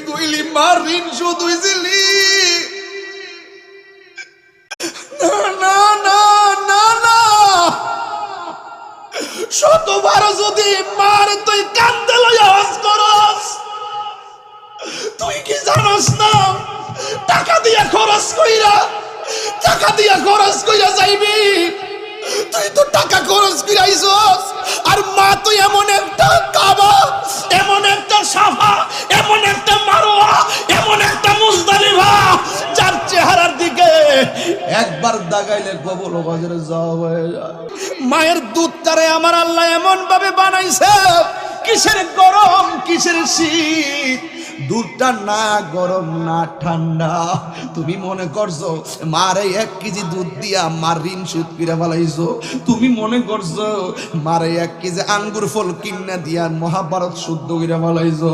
তুইলি মার ঋণ শোধ হইছিলি? না না না না, শতবার যদি মার তুই কান্দে লইয়া হজ করস, তুই কি জানোস না টাকা দিয়া খরচ কইরা যাইবি? তুই তো টাকা খরচ কইরা আইছস, আর মা তুই এমন একটা কাবা, এমন একটা সাফা, এমন একটা মারওয়া, এমন একটা মুজদালিফা, যার চেহারার দিকে একবার দাগাইলে কবর বাজারে যাওয়া হয়ে যায়। মায়ের দুধটারে আমার আল্লাহ এমন ভাবে বানাইছে, কিসের গরম কিসের শীত, দুধটা না গরম না ঠান্ডা। তুমি মনে করছো মারে 1 কেজি দুধ দিয়া মার ঋণ শোধ করে ফেলাইছো? তুমি মনে করছো মারে 1 কেজি আঙ্গুর ফল কিনা দিয়া মহাভারত শুদ্ধ করে ফেলাইছো?